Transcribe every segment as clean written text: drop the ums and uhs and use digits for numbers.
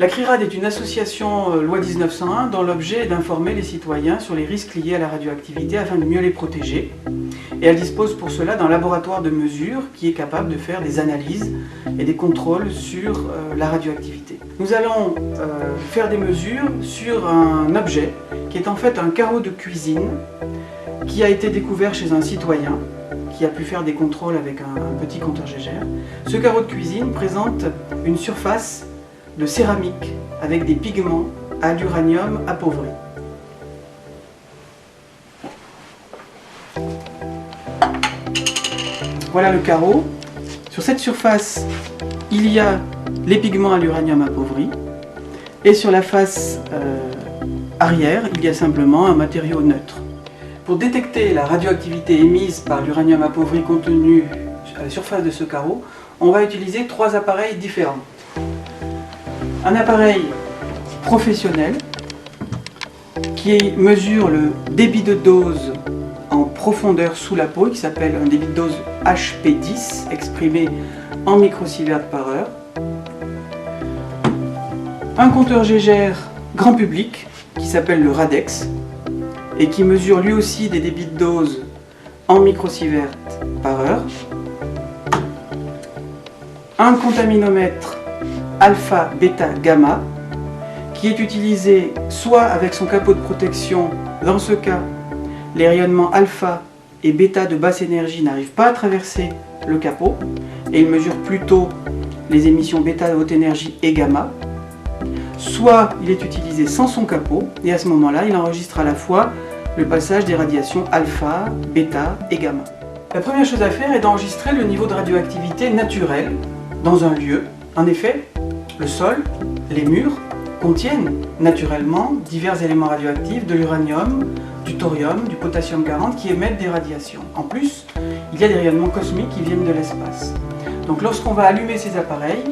La CRIRAD est une association loi 1901 dont l'objet est d'informer les citoyens sur les risques liés à la radioactivité afin de mieux les protéger. Et elle dispose pour cela d'un laboratoire de mesure qui est capable de faire des analyses et des contrôles sur la radioactivité. Nous allons faire des mesures sur un objet qui est en fait un carreau de cuisine qui a été découvert chez un citoyen qui a pu faire des contrôles avec un petit compteur Gégère. Ce carreau de cuisine présente une surface de céramique avec des pigments à l'uranium appauvri. Voilà le carreau. Sur cette surface, il y a les pigments à l'uranium appauvri et sur la face arrière, il y a simplement un matériau neutre. Pour détecter la radioactivité émise par l'uranium appauvri contenu à la surface de ce carreau, on va utiliser trois appareils différents. Un appareil professionnel qui mesure le débit de dose en profondeur sous la peau, qui s'appelle un débit de dose HP10, exprimé en microsieverts par heure. Un compteur Gégère grand public, qui s'appelle le Radex, et qui mesure lui aussi des débits de dose en microsieverts par heure. Un contaminomètre alpha, bêta, gamma, qui est utilisé soit avec son capot de protection, dans ce cas, les rayonnements alpha et bêta de basse énergie n'arrivent pas à traverser le capot, et il mesure plutôt les émissions bêta de haute énergie et gamma, soit il est utilisé sans son capot, et à ce moment-là, il enregistre à la fois le passage des radiations alpha, bêta et gamma. La première chose à faire est d'enregistrer le niveau de radioactivité naturel dans un lieu. En effet, le sol, les murs contiennent naturellement divers éléments radioactifs, de l'uranium, du thorium, du potassium 40 qui émettent des radiations. En plus, il y a des rayonnements cosmiques qui viennent de l'espace. Donc lorsqu'on va allumer ces appareils,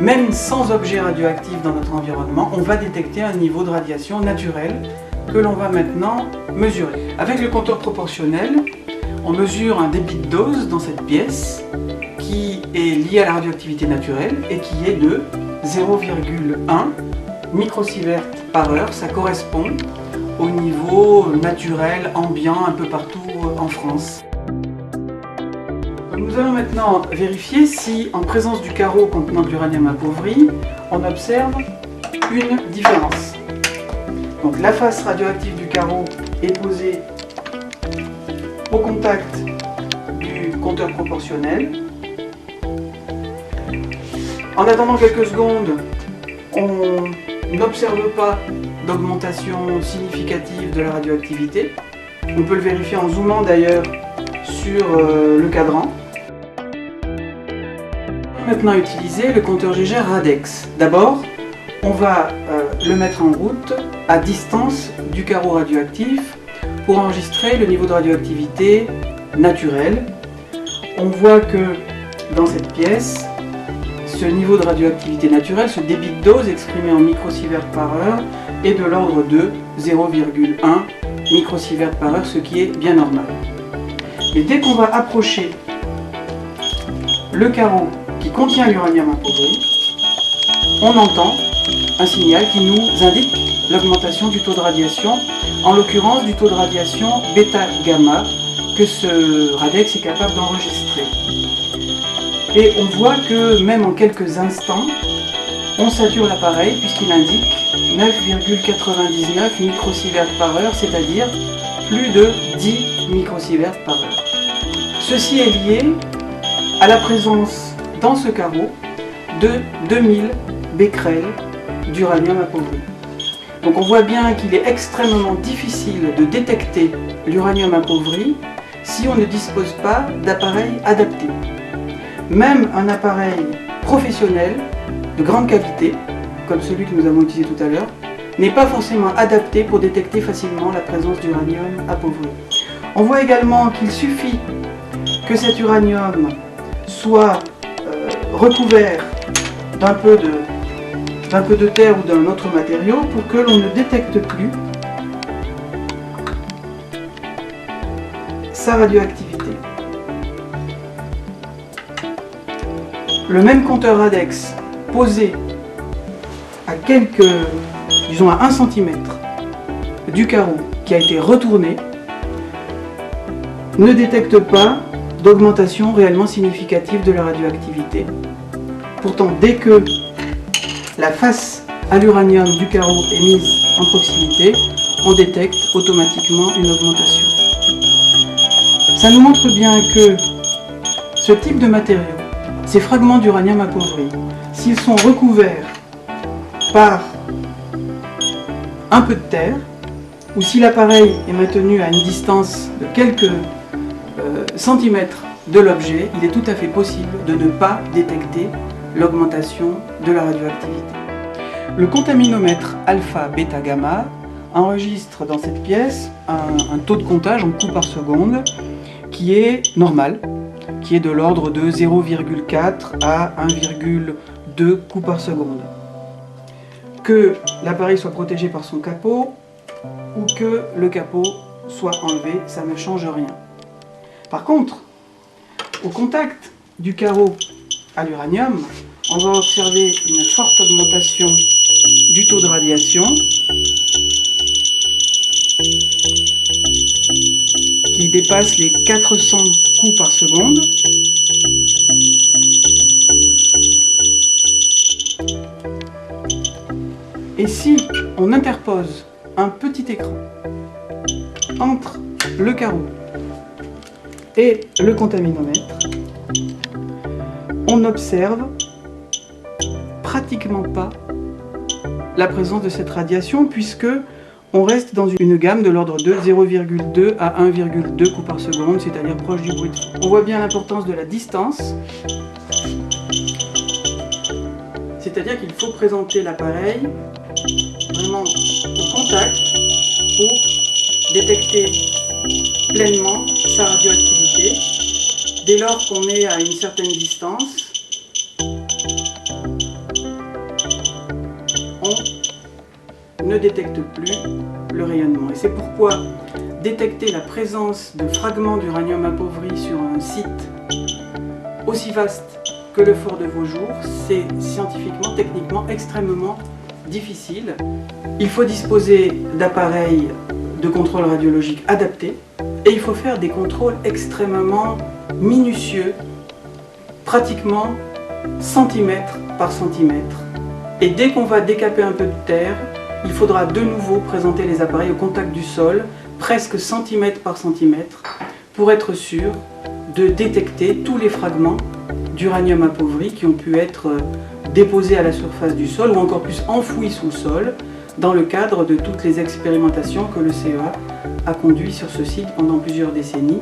même sans objet radioactif dans notre environnement, on va détecter un niveau de radiation naturel que l'on va maintenant mesurer. Avec le compteur proportionnel, on mesure un débit de dose dans cette pièce qui est lié à la radioactivité naturelle et qui est de 0,1 microsieverts par heure. Ça correspond au niveau naturel, ambiant, un peu partout en France. Nous allons maintenant vérifier si, en présence du carreau contenant de l'uranium appauvri, on observe une différence. Donc la face radioactive du carreau est posée au contact du compteur proportionnel. En attendant quelques secondes, on n'observe pas d'augmentation significative de la radioactivité. On peut le vérifier en zoomant d'ailleurs sur le cadran. On va maintenant utiliser le compteur Gégère Radex. D'abord, on va le mettre en route à distance du carreau radioactif pour enregistrer le niveau de radioactivité naturel. On voit que dans cette pièce, ce niveau de radioactivité naturelle, ce débit de dose exprimé en microsieverts par heure est de l'ordre de 0,1 microsieverts par heure, ce qui est bien normal. Et dès qu'on va approcher le carreau qui contient l'uranium appauvri, on entend un signal qui nous indique l'augmentation du taux de radiation, en l'occurrence du taux de radiation bêta-gamma que ce Radex est capable d'enregistrer. Et on voit que même en quelques instants, on sature l'appareil puisqu'il indique 9,99 microsieverts par heure, c'est-à-dire plus de 10 microsieverts par heure. Ceci est lié à la présence dans ce carreau de 2000 becquerels d'uranium appauvri. Donc on voit bien qu'il est extrêmement difficile de détecter l'uranium appauvri si on ne dispose pas d'appareil adapté. Même un appareil professionnel de grande qualité, comme celui que nous avons utilisé tout à l'heure, n'est pas forcément adapté pour détecter facilement la présence d'uranium appauvri. On voit également qu'il suffit que cet uranium soit recouvert d'un peu de terre ou d'un autre matériau pour que l'on ne détecte plus sa radioactivité. Le même compteur Radex posé à disons à 1 cm du carreau qui a été retourné, ne détecte pas d'augmentation réellement significative de la radioactivité. Pourtant, dès que la face à l'uranium du carreau est mise en proximité, on détecte automatiquement une augmentation. Ça nous montre bien que ce type de matériaux, ces fragments d'uranium appauvri, s'ils sont recouverts par un peu de terre, ou si l'appareil est maintenu à une distance de quelques centimètres de l'objet, il est tout à fait possible de ne pas détecter l'augmentation de la radioactivité. Le contaminomètre alpha, bêta, gamma enregistre dans cette pièce un taux de comptage en coups par seconde qui est normal, qui est de l'ordre de 0,4 à 1,2 coups par seconde. Que l'appareil soit protégé par son capot ou que le capot soit enlevé, ça ne change rien. Par contre, au contact du carreau à l'uranium, on va observer une forte augmentation du taux de radiation qui dépasse les 400 coups par seconde. Et si on interpose un petit écran entre le carreau et le contaminomètre, on n'observe pratiquement pas la présence de cette radiation puisque on reste dans une gamme de l'ordre de 0,2 à 1,2 coups par seconde, c'est-à-dire proche du bruit de fond. On voit bien l'importance de la distance, c'est-à-dire qu'il faut présenter l'appareil vraiment au contact pour détecter pleinement sa radioactivité. Dès lors qu'on est à une certaine distance, on ne détecte plus le rayonnement. Et c'est pourquoi détecter la présence de fragments d'uranium appauvri sur un site aussi vaste que le fort de Vaujour, c'est scientifiquement, techniquement extrêmement difficile. Il faut disposer d'appareils de contrôle radiologique adaptés et il faut faire des contrôles extrêmement minutieux, pratiquement centimètre par centimètre. Et dès qu'on va décaper un peu de terre, il faudra de nouveau présenter les appareils au contact du sol, presque centimètre par centimètre, pour être sûr de détecter tous les fragments d'uranium appauvri qui ont pu être déposés à la surface du sol ou encore plus enfouis sous le sol dans le cadre de toutes les expérimentations que le CEA a conduit sur ce site pendant plusieurs décennies.